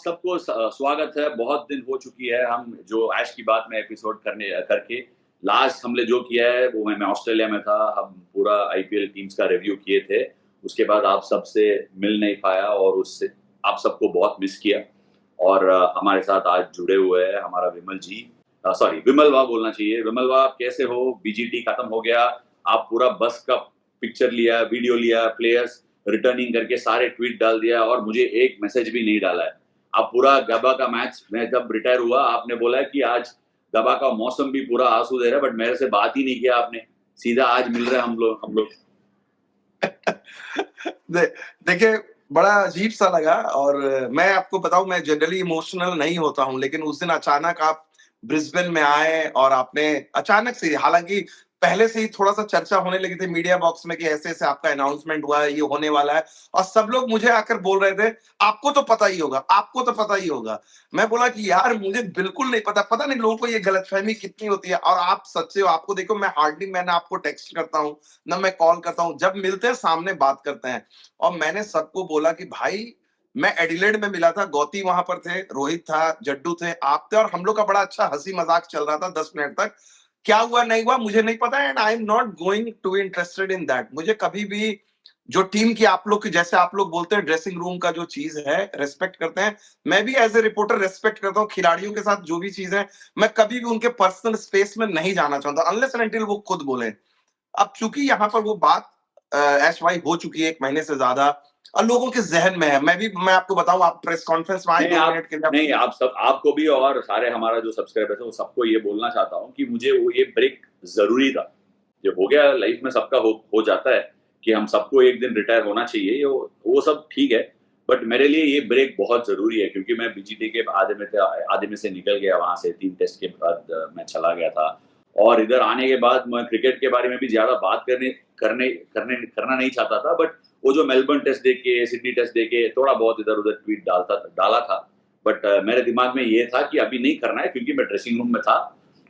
सबको स्वागत है। बहुत दिन हो चुकी है हम जो ऐश की बात में एपिसोड करके लास्ट हमने जो किया है वो मैं ऑस्ट्रेलिया में था। हम पूरा आईपीएल टीम्स का रिव्यू किए थे। उसके बाद आप सबसे मिल नहीं पाया और उससे आप सबको बहुत मिस किया। और हमारे साथ आज जुड़े हुए हैं हमारा विमल जी, सॉरी विमल वाह बोलना चाहिए। विमल वाह, आप कैसे हो? बीजीटी खत्म हो गया, आप पूरा बस का पिक्चर लिया, वीडियो लिया, प्लेयर्स रिटर्निंग करके सारे ट्वीट डाल दिया और मुझे एक मैसेज भी नहीं डाला है। आप पूरा गबा का मैच, मैं जब रिटायर हुआ आपने बोला है कि आज गबा का मौसम भी पूरा आंसू दे रहा है, बट मेरे से बात ही नहीं किया आपने। सीधा आज मिल रहे हैं हम लोग। देखिए, बड़ा अजीब सा लगा। और मैं आपको बताऊं, मैं जनरली इमोशनल नहीं होता हूं, लेकिन उस दिन अचानक आप ब्रिस्बेन में आए और आपने अचानक से, हालांकि पहले से ही थोड़ा सा चर्चा होने लगी थी मीडिया बॉक्स में कि ऐसे ऐसे आपका अनाउंसमेंट हुआ है, ये होने वाला है, और सब लोग मुझे आकर बोल रहे थे आपको तो पता ही होगा, आपको तो पता ही होगा। मैं बोला कि यार मुझे बिल्कुल नहीं पता। पता नहीं लोगों को ये गलतफहमी कितनी होती है। और आप सच्चे हो, आपको देखो, मैं हार्डली मैंने आपको टेक्स्ट करता हूँ ना, मैं कॉल करता हूँ। जब मिलते हैं सामने बात करते हैं। और मैंने सबको बोला कि भाई, मैं एडिलेड में मिला था, गौती वहां पर थे, रोहित था, जड्डू थे, आप थे, और हम लोग का बड़ा अच्छा हंसी मजाक चल रहा था 10 मिनट तक। क्या हुआ नहीं हुआ मुझे नहीं पता, and I am not going to be interested in that. मुझे कभी भी जो टीम की, आप लोग की, जैसे आप लोग बोलते हैं ड्रेसिंग रूम का जो चीज है रेस्पेक्ट करते हैं, मैं भी एज ए रिपोर्टर रेस्पेक्ट करता हूँ। खिलाड़ियों के साथ जो भी चीज है, मैं कभी भी उनके पर्सनल स्पेस में नहीं जाना चाहता अनलेस एंड अनटिल वो खुद बोले। अब चूंकि यहाँ पर वो बात ऐश भाई हो चुकी है 1 महीने से ज्यादा, और लोगों के जहन में है। मैं आपको बताऊं, आप प्रेस कॉन्फ्रेंस में आए नहीं 2 मिनट के लिए। नहीं, आप सब, आपको भी और सारे हमारा जो सब्सक्राइबर्स है वो सबको ये बोलना चाहता हूँ कि मुझे वो ये ब्रेक जरूरी था। जो हो गया लाइफ में सबका हो जाता है कि हम सबको एक दिन रिटायर होना चाहिए, वो सब ठीक है। बट मेरे लिए ये ब्रेक बहुत जरूरी है क्योंकि मैं बीजीटी के आधे में से निकल गया। वहां से 3 टेस्ट के बाद मैं चला गया था और इधर आने के बाद मैं क्रिकेट के बारे में भी ज्यादा बात करना नहीं चाहता था। बट वो जो मेलबर्न टेस्ट देख के, सिडनी टेस्ट देख के थोड़ा बहुत इधर उधर ट्वीट डाला था। बट मेरे दिमाग में ये था कि अभी नहीं करना है क्योंकि मैं ड्रेसिंग रूम में था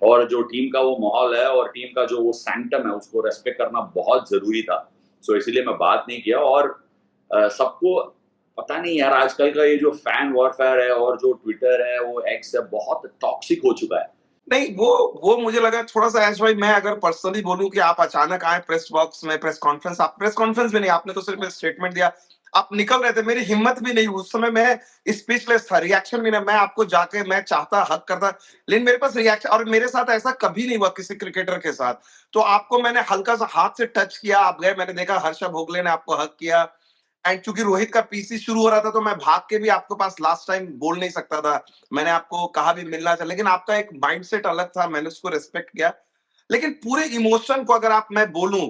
और जो टीम का वो माहौल है और टीम का जो वो सैंक्टम है उसको रेस्पेक्ट करना बहुत जरूरी था। सो इसीलिए मैं बात नहीं किया। और सबको पता नहीं यार, आजकल का ये जो फैन वॉरफेयर है और जो ट्विटर है, वो एक्स है, बहुत टॉक्सिक हो चुका है। नहीं, वो मुझे लगा थोड़ा सा। ऐश भाई, मैं अगर पर्सनली बोलूं कि आप अचानक आए प्रेस बॉक्स में, आप प्रेस कॉन्फ्रेंस भी नहीं, आपने तो सिर्फ स्टेटमेंट दिया, आप निकल रहे थे, मेरी हिम्मत भी नहीं हुई उस समय, मैं स्पीचलेस था, रिएक्शन भी नहीं। मैं आपको जाके मैं चाहता हक करता, लेकिन मेरे पास रिएक्शन, और मेरे साथ ऐसा कभी नहीं हुआ किसी क्रिकेटर के साथ। तो आपको मैंने हल्का सा हाथ से टच किया, आप गए, मैंने देखा हर्षा भोगले ने आपको हक किया। एंड चूंकि रोहित का पीसी शुरू हो रहा था, तो मैं भाग के भी आपके पास लास्ट टाइम बोल नहीं सकता था। मैंने आपको कहा भी मिलना था, लेकिन आपका एक माइंडसेट अलग था, मैंने उसको रिस्पेक्ट किया। लेकिन पूरे इमोशन को अगर आप, मैं बोलूं,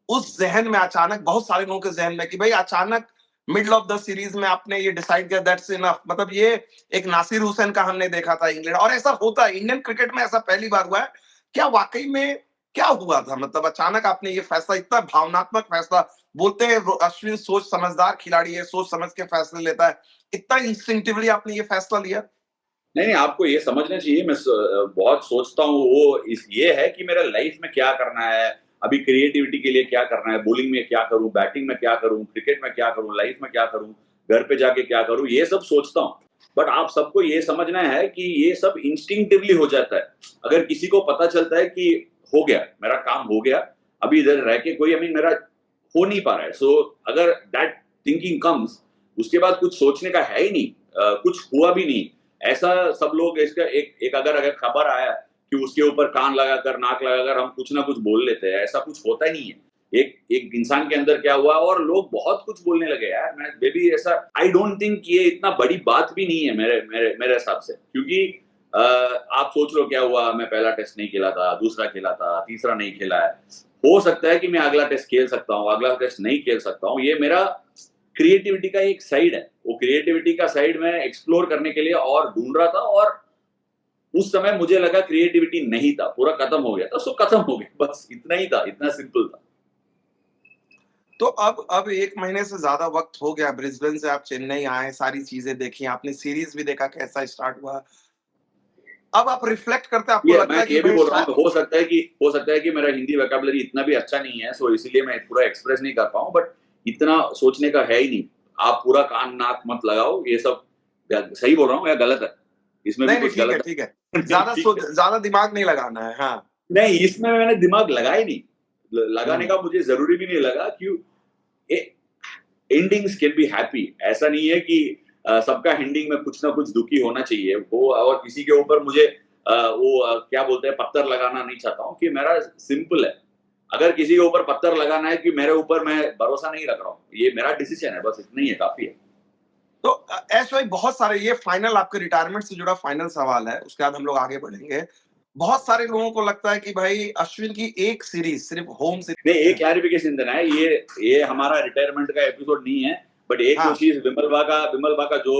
उस जहन में अचानक, बहुत सारे लोगों के जहन में, कि भाई अचानक मिडल ऑफ द सीरीज में आपने ये डिसाइड किया, दैट्स इनफ। मतलब ये एक नासिर हुसैन का हमने देखा था इंग्लैंड, और ऐसा होता है इंडियन क्रिकेट में, ऐसा पहली बार हुआ है। क्या वाकई में क्या हुआ था? मतलब अचानक आपने ये फैसला, इतना भावनात्मक फैसला, बोलते हैं अश्विन सोच समझदार खिलाड़ी है, सोच समझ के फैसले लेता है, इतना इंस्टिंक्टिवली आपने ये फैसला लिया? नहीं, आपको ये समझना चाहिए, मैं बहुत सोचता हूँ। वो ये है कि मेरा लाइफ में क्या करना है, अभी क्रिएटिविटी के लिए क्या करना है, बॉलिंग में क्या करूँ, बैटिंग में क्या करूँ, क्रिकेट में क्या करूँ, लाइफ में क्या करूँ, घर पे जाके क्या करूँ, ये सब सोचता हूँ। बट आप सबको ये समझना है कि ये सब इंस्टिंक्टिवली हो जाता है। अगर किसी को पता चलता है कि हो गया, मेरा काम हो गया, अभी इधर रह के कोई मेरा हो नहीं पा रहा है। सो अगर दैट थिंकिंग कम्स, उसके बाद कुछ सोचने का है ही नहीं। कुछ हुआ भी नहीं ऐसा। सब लोग इसका एक अगर खबर आया कि उसके ऊपर कान लगाकर, नाक लगाकर हम कुछ ना कुछ बोल लेते हैं, ऐसा कुछ होता ही नहीं है। एक इंसान के अंदर क्या हुआ और लोग बहुत कुछ बोलने लगे यार। मैं भी ऐसा, आई डोंट थिंक ये इतना बड़ी बात भी नहीं है मेरे हिसाब से। क्योंकि आप सोच लो क्या हुआ, मैं पहला टेस्ट नहीं खेला था, दूसरा खेला था, तीसरा नहीं खेला है। हो सकता है कि मैं अगला टेस्ट खेल सकता हूँ, अगला टेस्ट नहीं खेल सकता हूँ। ये मेरा क्रिएटिविटी का एक साइड है। वो क्रिएटिविटी का साइड में एक्सप्लोर करने के लिए और ढूंढ रहा था, और उस समय मुझे लगा क्रिएटिविटी नहीं था, पूरा खत्म हो गया था। सो खत्म हो गया, बस इतना ही था, इतना सिंपल था। तो अब 1 महीने से ज्यादा वक्त हो गया, ब्रिस्बेन से आप चेन्नई आए, सारी चीजें देखी, आपने सीरीज भी देखा कैसा स्टार्ट हुआ। अब आप रिफ्लेक्ट करते हैं, आपको ये लगता मैं है कि ये भी भाई बोल रहा हूँ, हो सकता है कि मेरा हिंदी वोकैबुलरी इतना भी अच्छा नहीं है, सो इसीलिए मैं पूरा एक्सप्रेस नहीं कर पाऊँ। बट इतना सोचने का है ही नहीं। आप पूरा कान नाक मत लगाओ, ये सब सही बोल रहा हूँ या गलत है? इसमें भी नहीं नहीं, कुछ ठीक है गलत ठीक है, है? ठीक है। ज्यादा दिमाग नहीं लगाना है, हाँ। नहीं, इसमें मैंने दिमाग लगाया ही नहीं। लगाने हम्म। का मुझे ज़रूरी भी नहीं लगा, क्यों एंडिंग्स कैन बी हैप्पी। ऐसा नहीं है कि सबका एंडिंग में कुछ ना कुछ दुखी होना चाहिए वो, और किसी के ऊपर मुझे क्या बोलते हैं, पत्थर लगाना नहीं चाहता हूँ कि मेरा सिंपल है। अगर किसी के ऊपर पत्थर लगाना है कि मेरे ऊपर, मैं भरोसा नहीं रख रहा हूँ, ये मेरा डिसीजन है, बस इतना ही है, काफी है। तो ऐश भाई, बहुत सारे, ये फाइनल आपके रिटायरमेंट से जुड़ा फाइनल सवाल है, उसके बाद हम लोग आगे बढ़ेंगे। बहुत सारे लोगों को लगता है कि भाई अश्विन की एक सीरीज सिर्फ होम नहीं, सीरीज एक क्लैरिफिकेशन देना है, ये हमारा रिटायरमेंट का एपिसोड नहीं है, बट एक जो हाँ चीज विमल बा का जो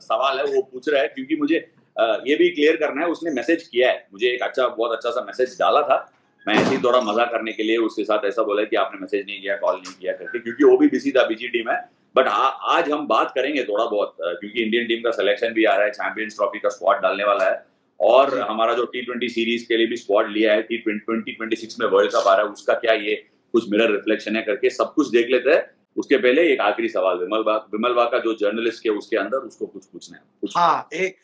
सवाल है वो पूछ रहा है, क्योंकि मुझे ये भी क्लियर करना है, उसने मैसेज किया है मुझे, एक बहुत अच्छा सा मैसेज डाला था। मैं ऐसे ही थोड़ा मजा करने के लिए उसके साथ ऐसा बोला कि आपने मैसेज नहीं किया, कॉल नहीं किया करके, क्योंकि वो भी बिजी था, बिजी टीम है। बट आज हम बात करेंगे थोड़ा बहुत, क्योंकि इंडियन टीम का सिलेक्शन भी आ रहा है, चैंपियंस ट्रॉफी का स्क्वाड डालने वाला है, और जी हमारा जो T20 सीरीज के लिए भी स्क्वाड लिया है, T2026 में वर्ल्ड कप आ रहा है, उसका क्या ये कुछ मिरर रिफ्लेक्शन है करके सब कुछ देख लेते हैं। उसके पहले एक आखिरी सवाल, विमल बा का जो जर्नलिस्ट के उसके अंदर, उसको कुछ पूछना है कुछ। हाँ, एक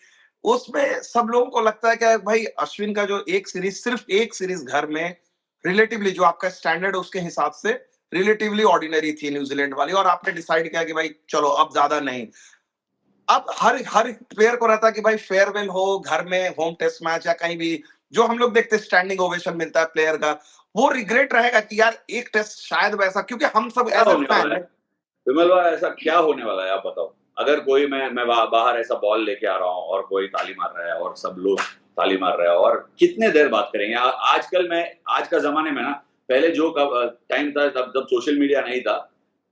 उसमें सब लोगों को लगता है कि भाई अश्विन का जो एक सीरीज, सिर्फ एक सीरीज घर में, रिलेटिवली जो आपका स्टैंडर्ड है उसके हिसाब से रिलेटिवली ऑर्डिनरी थी न्यूजीलैंड वाली, और आपने डिसाइड किया कि भाई चलो अब ज्यादा नहीं। अब हर हर प्लेयर को रहता है कि भाई फेयरवेल हो घर में, होम टेस्ट मैच या कहीं भी, जो हम लोग देखते हैं स्टैंडिंग ओवेशन मिलता है प्लेयर का, वो रिग्रेट रहेगा कि यार एक टेस्ट शायद वैसा, क्योंकि हम सब क्या एज ए होने वाला फैन। है विमल बा, ऐसा क्या होने वाला है आप बताओ? अगर कोई मैं बाहर ऐसा बॉल लेके आ रहा हूँ और कोई ताली मार रहा है और सब लोग ताली मार रहे हैं, और कितने देर बात करेंगे? आजकल मैं, आज का जमाने में ना, पहले जो टाइम था तब जब सोशल मीडिया नहीं था,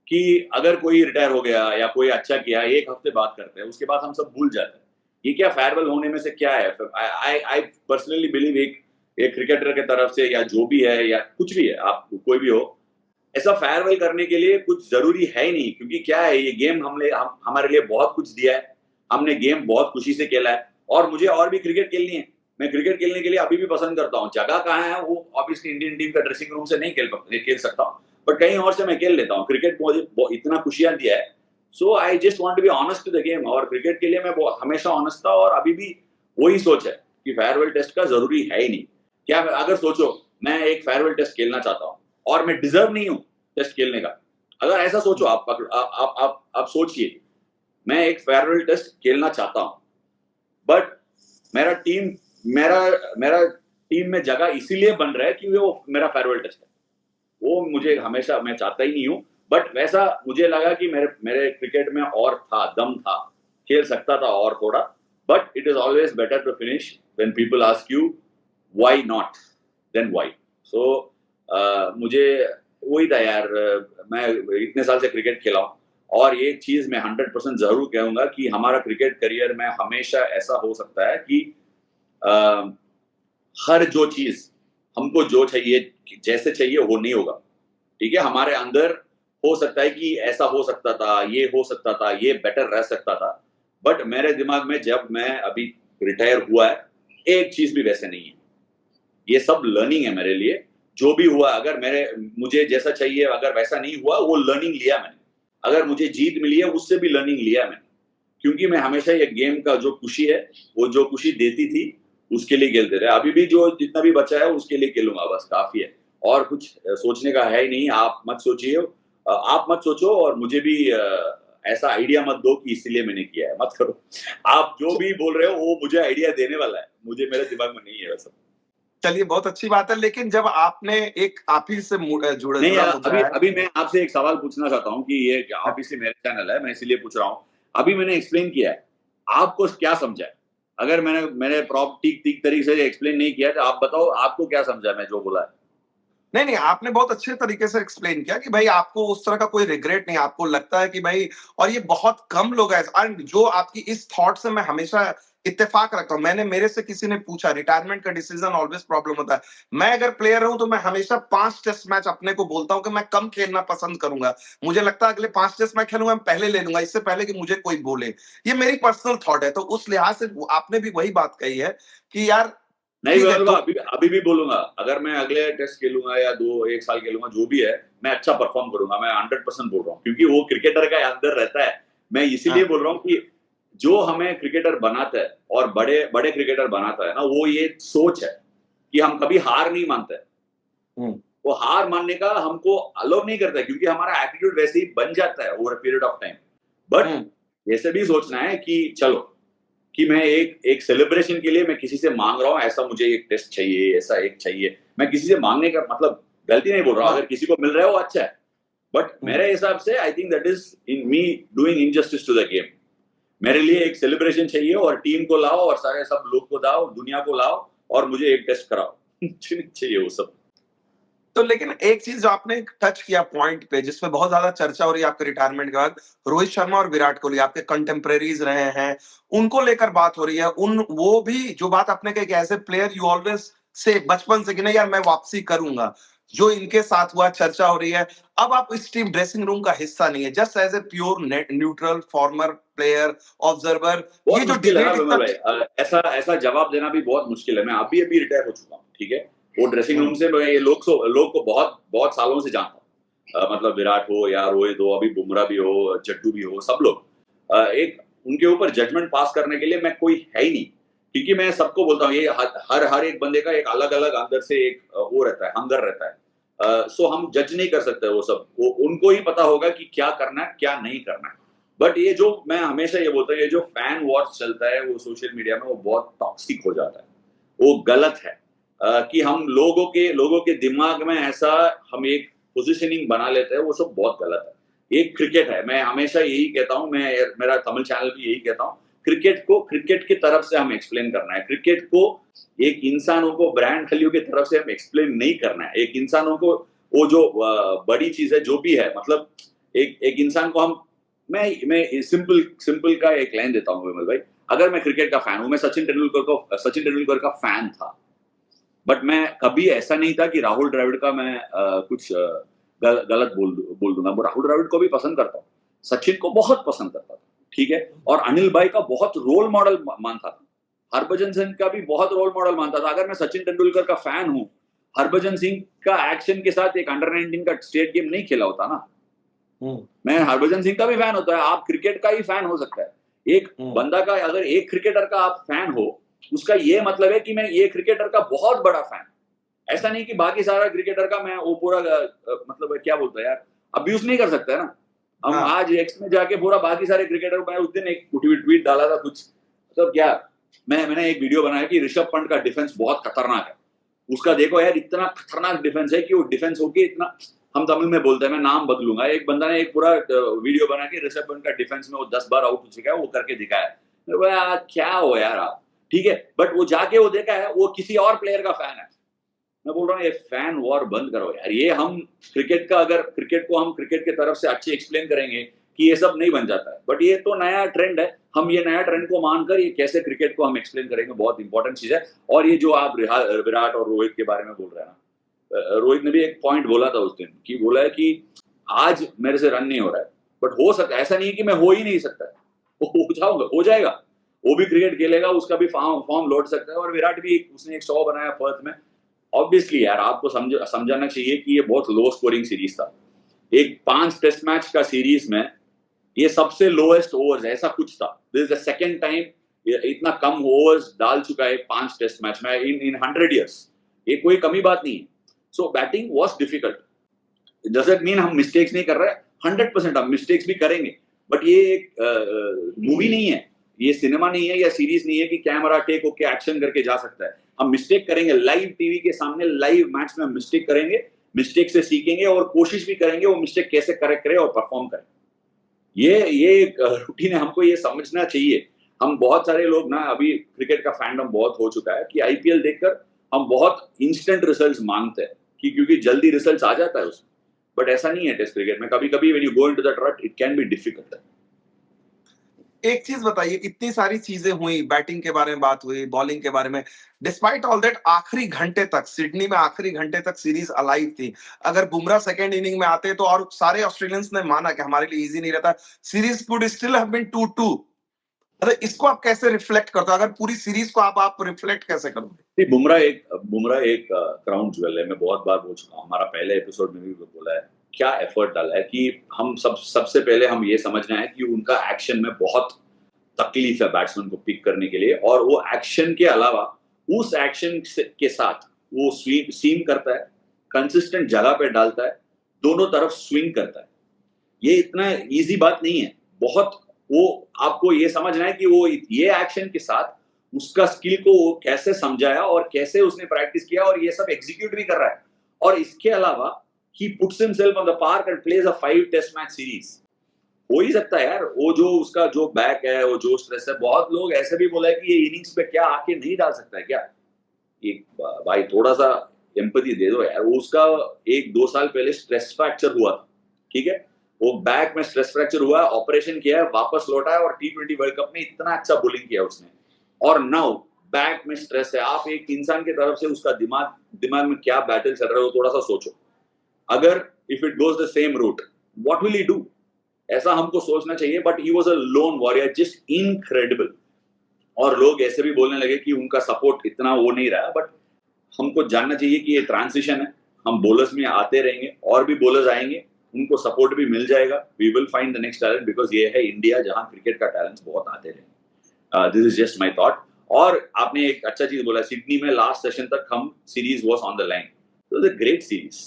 कि अगर कोई रिटायर हो गया या कोई अच्छा किया, एक हफ्ते बात करते हैं, उसके बाद हम सब भूल जाते हैं। ये क्या फेयरवेल होने में से क्या है? आई पर्सनली बिलीव, एक क्रिकेटर के तरफ से या जो भी है या कुछ भी है, आप कोई भी हो, ऐसा फेयरवेल करने के लिए कुछ जरूरी है ही नहीं, क्योंकि क्या है, ये गेम हमारे लिए बहुत कुछ दिया है, हमने गेम बहुत खुशी से खेला है, और मुझे और भी क्रिकेट खेलनी है। मैं क्रिकेट खेलने के लिए अभी भी पसंद करता हूँ। जगह कहाँ है वो ऑब्वियसली इंडियन टीम का ड्रेसिंग रूम से नहीं खेल सकता हूँ, बट कहीं और से मैं खेल लेता हूँ। क्रिकेट मुझे इतना खुशियां दिया है, so I just want to be honest to the game, और क्रिकेट के लिए मैं हमेशा ऑनेस्ट था, और अभी भी वही सोच है कि फेयरवेल टेस्ट का जरूरी है ही नहीं। क्या अगर सोचो, मैं एक फेयरवेल टेस्ट खेलना चाहता हूँ और मैं डिजर्व नहीं हूँ टेस्ट खेलने का, अगर ऐसा सोचो, आप सोचिए, मैं एक फेयरवेल टेस्ट खेलना चाहता हूं, बट मेरा टीम मेरा मेरा टीम में जगह इसीलिए बन रहा है कि वो मेरा फेयरवेल टेस्ट है, वो मुझे हमेशा, मैं चाहता ही नहीं हूं। बट वैसा मुझे लगा कि मेरे मेरे क्रिकेट में और था, दम था, खेल सकता था और थोड़ा, but it is always better to finish when people ask you why not then why. So मुझे वही था यार, मैं इतने साल से क्रिकेट खेला हूँ, और एक चीज मैं 100% जरूर कहूंगा कि हमारा क्रिकेट करियर में हमेशा ऐसा हो सकता है कि आ, हर जो चीज हमको जो चाहिए, जैसे चाहिए वो नहीं होगा। ठीक है, हमारे अंदर हो सकता है कि ऐसा हो सकता था, ये हो सकता था, ये बेटर रह सकता था, बट मेरे दिमाग में जब मैं अभी रिटायर हुआ है, एक चीज भी वैसे नहीं है। ये सब लर्निंग है मेरे लिए। जो भी हुआ, अगर मुझे जैसा चाहिए अगर वैसा नहीं हुआ, वो लर्निंग लिया मैंने। अगर मुझे जीत मिली है, उससे भी लर्निंग लिया मैंने, क्योंकि मैं हमेशा ये गेम का जो खुशी है, वो जो खुशी देती थी, उसके लिए खेलते थे। अभी भी जो जितना भी बचा है उसके लिए खेलूंगा, बस काफी है, और कुछ सोचने का है ही नहीं। आप मत सोचिए, आप मत सोचो, और मुझे भी ऐसा आइडिया मत दो कि इसीलिए मैंने किया है, मत करो। आप जो भी बोल रहे हो वो मुझे आइडिया देने वाला है, मुझे मेरे दिमाग में नहीं है वैसा। चलिए, बहुत अच्छी बात है, लेकिन जब आपने एक आप ही से नहीं जुड़ा मुद्दा अभी है। अभी मैं आपसे एक सवाल पूछना चाहता हूँ कि ये ऑब्वियसली मेरा चैनल है, मैं इसीलिए पूछ रहा हूँ। अभी मैंने एक्सप्लेन किया है, आपको क्या समझा है? अगर मैंने ठीक ठीक तरीके से एक्सप्लेन नहीं किया तो आप बताओ, आपको क्या समझा मैं जो बोला है? नहीं नहीं, आपने बहुत अच्छे तरीके से एक्सप्लेन किया कि भाई आपको उस तरह का कोई रिग्रेट नहीं, आपको लगता है कि भाई, और ये बहुत कम लोग हैं, और जो आपकी इस थॉट से मैं हमेशा इत्तेफाक रखता हूं। मैंने, मेरे से किसी ने पूछा, रिटायरमेंट का डिसीजन ऑलवेज प्रॉब्लम होता है। मैं अगर प्लेयर हूं तो मैं हमेशा 5 टेस्ट मैच अपने को बोलता हूं कि मैं कम खेलना पसंद करूंगा। मुझे लगता है अगले 5 टेस्ट मैं खेलूंगा, मैं पहले ले लूंगा, इससे पहले कि मुझे कोई बोले। ये मेरी पर्सनल थॉट है, तो उस लिहाज से आपने भी वही बात कही है कि यार नहीं ठीक है विमल, तो। अभी भी बोलूंगा, अगर मैं अगले टेस्ट खेलूंगा या एक साल खेलूंगा, जो भी है, मैं अच्छा परफॉर्म करूंगा, मैं 100% बोल रहा हूँ, क्योंकि वो क्रिकेटर का अंदर रहता है। मैं इसीलिए हाँ बोल रहा हूँ कि जो हमें क्रिकेटर बनाता है और बड़े बड़े क्रिकेटर बनाता है ना, वो ये सोच है कि हम कभी हार नहीं मानते। वो हार मानने का हमको अलाउ नहीं करता है, क्योंकि हमारा एटीट्यूड वैसे ही बन जाता है over a period of time. But ऐसे भी सोचना है कि चलो, कि मैं एक सेलिब्रेशन के लिए मैं किसी से मांग रहा हूँ, ऐसा मुझे एक टेस्ट चाहिए, ऐसा एक चाहिए। मैं किसी से मांगने का मतलब गलती नहीं बोल रहा हूँ, अगर किसी को मिल रहा है वो अच्छा है। बट मेरे हिसाब से I think that is in me doing injustice to the game. मेरे लिए एक सेलिब्रेशन चाहिए और टीम को लाओ और सारे सब लोग को लाओ, दुनिया को लाओ और मुझे एक टेस्ट कराओ। चाहिए वो सब। तो लेकिन एक चीज जो आपने टच किया पॉइंट पे, जिसमें बहुत ज्यादा चर्चा हो रही है आपके रिटायरमेंट के बाद, रोहित शर्मा और विराट कोहली आपके कंटेम्परेरीज रहे हैं, उनको लेकर बात हो रही है। उन वो भी जो बात आपने कही, as a player you always से बचपन से कि नहीं यार मैं वापसी करूंगा, जो इनके साथ हुआ चर्चा हो रही है। अब आप इस टीम ड्रेसिंग रूम का हिस्सा नहीं है, just as a pure neutral former player observer, ये बहुत जो मुश्किल है ना डिबेट विमल इतना भाई, ऐसा ऐसा जवाब देना भी बहुत मुश्किल है। मैं अभी अभी रिटायर हो चुका हूँ, ठीक है। वो ड्रेसिंग रूम से मैं ये लोग को बहुत बहुत सालों से जानता हूँ। मतलब विराट हो या रोहित हो, अभी बुमराह भी हो, जड्डू भी हो, सब लोग। एक उनके ऊपर जजमेंट पास करने के लिए मैं कोई है ही नहीं, क्योंकि मैं सबको बोलता हूँ ये हर एक बंदे का एक अलग अलग अंदर से एक वो रहता है, हंगर रहता है। सो हम जज नहीं कर सकते वो सब। वो उनको ही पता होगा कि क्या करना है क्या नहीं करना है। बट ये जो मैं हमेशा ये बोलता हूँ, ये जो फैन वॉर चलता है वो सोशल मीडिया में, वो बहुत टॉक्सिक हो जाता है। वो गलत है। कि हम लोगों के दिमाग में ऐसा हम एक पोजीशनिंग बना लेते हैं, वो सब बहुत गलत है। एक क्रिकेट है, मैं हमेशा यही कहता हूँ, मैं मेरा तमिल चैनल भी यही कहता हूँ, क्रिकेट को क्रिकेट की तरफ से हम एक्सप्लेन करना है। क्रिकेट को एक इंसानों को ब्रांड वैल्यू की तरफ से हम एक्सप्लेन नहीं करना है। एक इंसानों को वो जो बड़ी चीज है जो भी है, मतलब एक इंसान को हम मैं सिंपल का एक लाइन देता हूँ विमल भाई। अगर मैं क्रिकेट का फैन हूं, मैं सचिन तेंदुलकर का फैन था, बट मैं कभी ऐसा नहीं था कि राहुल द्रविड़ का मैं कुछ गलत बोल दूंगा। मैं राहुल द्रविड़ को भी पसंद करता हूँ, सचिन को बहुत पसंद करता था, ठीक है। और अनिल भाई का बहुत रोल मॉडल मानता था, हरभजन सिंह का भी बहुत रोल मॉडल मानता था। अगर मैं सचिन तेंदुलकर का फैन हूँ, हरभजन सिंह का एक्शन के साथ एक अंडर 19 का स्टेट गेम नहीं खेला होता ना। मैं हरभजन सिंह का भी फैन होता है, आप क्रिकेट का ही फैन हो सकता है। एक बंदा का अगर एक क्रिकेटर का आप फैन हो, उसका ये मतलब है कि मैं ये क्रिकेटर का बहुत बड़ा फैन। ऐसा नहीं कि बाकी सारा क्रिकेटर का मैं वो पूरा मतलब क्या बोलता है यार, अब्यूज नहीं कर सकता है ना हम। हाँ। आज एक्स में जाके पूरा बाकी सारे क्रिकेटर, मैं उस दिन एक ट्वीट डाला था कुछ, मतलब क्या, मैंने एक वीडियो बनाया कि ऋषभ पंत का डिफेंस बहुत खतरनाक है। उसका देखो यार, इतना खतरनाक डिफेंस है कि वो डिफेंस होके इतना, हम तमिल में बोलते हैं, मैं नाम बदलूंगा, एक बंदा ने एक पूरा वीडियो बना के ऋषभ पंत का डिफेंस में वो 10 बार आउट हो चुका है, वो करके दिखाया। मैं बोला यार क्या हो यार आप, ठीक है। बट वो जाके वो देखा है, वो किसी और प्लेयर का फैन है। मैं बोल रहा हूँ ये फैन वॉर बंद करो यार। ये हम क्रिकेट का, अगर क्रिकेट को हम क्रिकेट की तरफ से अच्छी एक्सप्लेन करेंगे कि ये सब नहीं बन जाता है। बट ये तो नया ट्रेंड है, हम ये नया ट्रेंड को मानकर ये कैसे क्रिकेट को हम एक्सप्लेन करेंगे, बहुत इंपॉर्टेंट चीज है। और ये जो आप विराट और रोहित के बारे में बोल रहे हैं ना, रोहित ने भी एक पॉइंट बोला था उस दिन, कि बोला है कि आज मेरे से रन नहीं हो रहा है, बट हो सकता है, ऐसा नहीं है कि मैं हो ही नहीं सकता, हो जाएगा। वो भी क्रिकेट खेलेगा, उसका भी फॉर्म लौट सकता है। और विराट भी उसने एक 100 बनाया पर्थ में। ऑब्वियसली यार आपको समझाना चाहिए कि ये बहुत लो स्कोरिंग सीरीज था। एक 5 टेस्ट मैच का सीरीज में ये सबसे लोएस्ट ओवर्स, ऐसा कुछ था। This is the second time इतना कम ओवर्स डाल चुका है 5 टेस्ट मैच में इन 100 इयर्स। ये कोई कमी बात नहीं है। So batting was difficult. Doesn't mean हम मिस्टेक्स नहीं कर रहे हैं, 100% हम मिस्टेक्स भी करेंगे। बट ये एक मूवी नहीं है, ये सिनेमा नहीं है या सीरीज नहीं है कि कैमरा टेक होके एक्शन करके जा सकता है। हम मिस्टेक करेंगे, लाइव टीवी के सामने लाइव मैच में हम मिस्टेक करेंगे, मिस्टेक से सीखेंगे और कोशिश भी करेंगे वो मिस्टेक कैसे करेक्ट करें और परफॉर्म करें। ये रूटीन है, हमको ये समझना चाहिए। हम बहुत सारे लोग ना, अभी क्रिकेट का फैंडम बहुत हो चुका है कि आईपीएल देखकर हम बहुत इंस्टेंट रिजल्ट्स मांगते हैं, कि क्योंकि जल्दी रिजल्ट्स आ जाता है उसमें। बट ऐसा नहीं है टेस्ट क्रिकेट में। कभी-कभी when you go into that रट, इट कैन बी डिफिकल्ट। एक चीज बताइए, इतनी सारी चीजें हुई, बैटिंग के बारे में बात हुई, बॉलिंग के बारे में, डिस्पाइट ऑल दैट आखिरी घंटे तक सिडनी में आखिरी घंटे तक सीरीज अलाइव थी। अगर बुमराह सेकंड इनिंग में आते तो, और सारे ऑस्ट्रेलियंस ने माना कि हमारे लिए इजी नहीं रहता, series could still have been 2-2। मतलब इसको आप कैसे रिफ्लेक्ट करते हो? अगर पूरी सीरीज को आप रिफ्लेक्ट कैसे करोगे? बुमराह एक क्राउन ज्वेल है। मैं बहुत बार बोल चुका हूँ, हमारा पहले एपिसोड में भी बोला है, क्या एफर्ट डाला है। कि हम सबसे पहले हम ये समझना है कि उनका एक्शन में बहुत तकलीफ है बैट्समैन को पिक करने के लिए, और वो एक्शन के अलावा उस एक्शन के साथ वो स्वीप सीम करता है, कंसिस्टेंट जगह पे डालता है, दोनों तरफ स्विंग करता है। ये इतना इजी बात नहीं है, बहुत वो आपको ये समझना है कि वो ये एक्शन के साथ उसका स्किल को वो कैसे समझाया और कैसे उसने प्रैक्टिस किया और ये सब एग्जीक्यूट भी कर रहा है। और इसके अलावा he puts himself on the park and plays a 5 test match series. हो ही सकता है यार, वो जो उसका जो बैक है, वो जो स्ट्रेस है, बहुत लोग ऐसे भी बोला है कि ये इनिंग्स पे क्या आके नहीं डाल सकता है क्या। एक भाई थोड़ा सा एम्पैथी दे दो यार, वो उसका 1-2 साल पहले स्ट्रेस फ्रैक्चर हुआ था, ठीक है, वो बैक में स्ट्रेस फ्रैक्चर हुआ, ऑपरेशन किया है, वापस लौटा है और T20 वर्ल्ड कप में इतना अच्छा बॉलिंग किया उसने, और नाउ बैक में स्ट्रेस है। आप एक इंसान की तरफ से उसका दिमाग में क्या बैटल चल रहा है वो थोड़ा सा सोचो। अगर if it goes the same route, what will he do, ऐसा हमको सोचना चाहिए। But he was a lone warrior, just incredible. और लोग ऐसे भी बोलने लगे कि उनका सपोर्ट इतना वो नहीं रहा, बट हमको जानना चाहिए कि ये ट्रांजिशन है, हम बॉलर्स में आते रहेंगे और भी बॉलर्स आएंगे, उनको सपोर्ट भी मिल जाएगा, we will find the next talent, because ये है इंडिया जहां क्रिकेट का टैलेंट बहुत आते रहेंगे। This is just my thought. और आपने एक अच्छा चीज बोला, सिडनी में लास्ट सेशन तक हम series was on the line, it was a great series.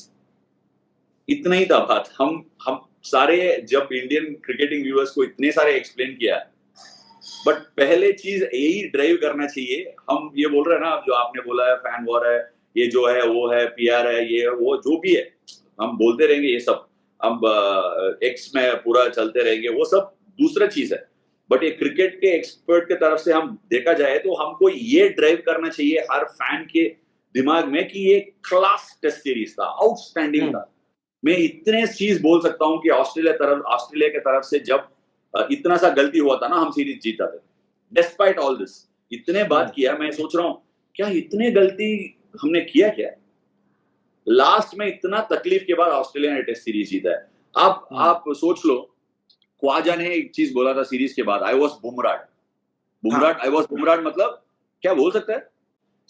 इतना ही था बात। हम सारे जब इंडियन क्रिकेटिंग व्यूअर्स को इतने सारे एक्सप्लेन किया, बट पहले चीज यही ड्राइव करना चाहिए। हम ये बोल रहे हैं ना, जो आपने बोला है फैन वॉर है, ये जो है वो है, पीआर है, ये वो जो भी है, हम बोलते रहेंगे ये सब, अब एक्स में पूरा चलते रहेंगे, वो सब दूसरा चीज है। बट ये क्रिकेट के एक्सपर्ट के तरफ से हम देखा जाए तो हमको ये ड्राइव करना चाहिए हर फैन के दिमाग में कि ये क्लास टेस्ट सीरीज था, आउटस्टैंडिंग था। मैं इतने चीज बोल सकता हूं कि ऑस्ट्रेलिया के तरफ से जब इतना सा गलती हुआ था ना, हम सीरीज जीत जाते थे। डिस्पाइट ऑल दिस, इतने बात किया, मैं सोच रहा हूं क्या इतने गलती हमने किया क्या, लास्ट में इतना तकलीफ के बाद ऑस्ट्रेलिया ने टेस्ट सीरीज जीता है। आप सोच लो, ख्वाजा ने एक चीज बोला था सीरीज के बाद, आई वॉज बुमराट, आई वॉज बुमराट, मतलब क्या बोल सकता है।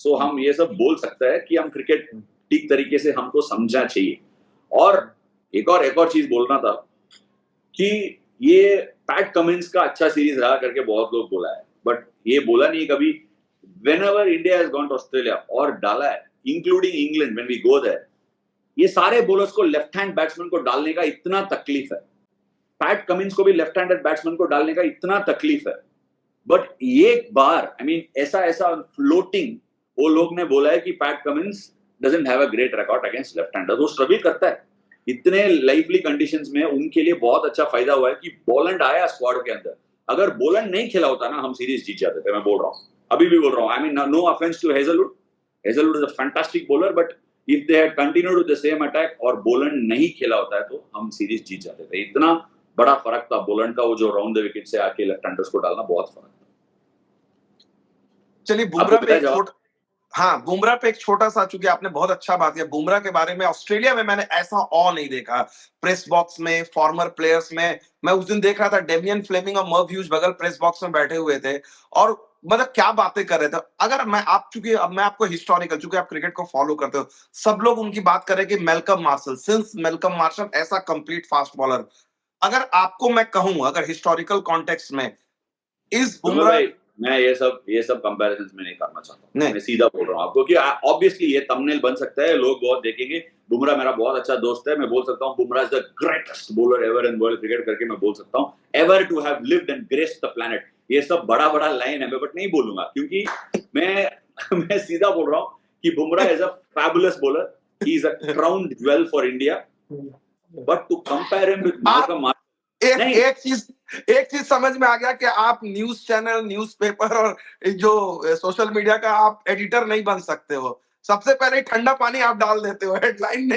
सो हम ये सब बोल सकता है कि हम क्रिकेट ठीक तरीके से हमको समझना चाहिए। और एक और चीज बोलना था कि ये पैट कमिंस का अच्छा सीरीज रहा करके बहुत लोग बोला है, बट ये बोला नहीं कभी whenever India has gone to Australia और डाला है, including England when we go there, ये सारे बॉलर्स को लेफ्ट हैंड बैट्समैन को डालने का इतना तकलीफ है, पैट कमिंस को भी लेफ्ट हैंडेड बैट्समैन को डालने का इतना तकलीफ है। बट एक बार आई मीन ऐसा फ्लोटिंग, वो लोग ने बोला है कि PAT Cummins doesn't have a great record against left handers, वो स्ट्रगल करता है इतने लाइवली कंडीशंस में, उनके लिए बहुत अच्छा फायदा हुआ है कि बोलैंड आया स्क्वाड के अंदर। अगर बोलैंड नहीं खेला होता ना, हम सीरीज जीत जाते थे, मैं बोल रहा हूँ, अभी भी बोल रहा हूँ। I mean no offence to Hazlewood is a fantastic bowler, but if they had continued with the same attack और बोलैंड नहीं खेला होता है तो हम सीरीज जीत जाते थे। इतना बड़ा फर्क था बोलैंड का, वो जो राउंड द विकेट से आके लेफ्ट हैंडर्स को डालना, बहुत फर्क था। चलिए बुमराह पे एक छोटा सा, चूंकि आपने बहुत अच्छा बात किया बुमराह के बारे में, ऑस्ट्रेलिया में मैंने ऐसा नहीं देखा प्रेस बॉक्स में, फॉर्मर प्लेयर्स में। मैं उस दिन देख रहा था डेमियन फ्लेमिंग और मर्व ह्यूज बगल प्रेस बॉक्स में बैठे हुए थे और मतलब क्या बातें कर रहे थे। अगर मैं आपको हिस्टोरिकल, चूंकि आप क्रिकेट को फॉलो करते हो, सब लोग उनकी बात कर रहे हैं कि Malcolm martial, since Malcolm martial ऐसा कंप्लीट फास्ट बॉलर। अगर आपको मैं कहूं, अगर हिस्टोरिकल कॉन्टेक्स्ट में इस बुमराह, मैं ये सब कंपैरिजंस में नहीं करना चाहता, मैं सीधा बोल रहा हूँ आपको कि ऑब्वियसली ये थंबनेल बन सकता है, लोग बहुत देखेंगे, बुमराह मेरा बहुत अच्छा दोस्त है, मैं बोल सकता हूँ Bumrah is the greatest bowler ever in world cricket करके मैं बोल सकता हूँ, ever to have lived and graced the planet. ये सब बड़ा लाइन है, मैं बट नहीं बोलूंगा क्योंकि मैं सीधा बोल रहा हूँ कि Bumrah is a fabulous bowler, he is a crown jewel for India, but to compare him with Malcolm, एक चीज समझ में आ गया कि आप न्यूज चैनल, न्यूज़पेपर और जो सोशल मीडिया का आप एडिटर नहीं बन सकते हो। सबसे पहले ठंडा पानी आप डाल देते हो, हेडलाइन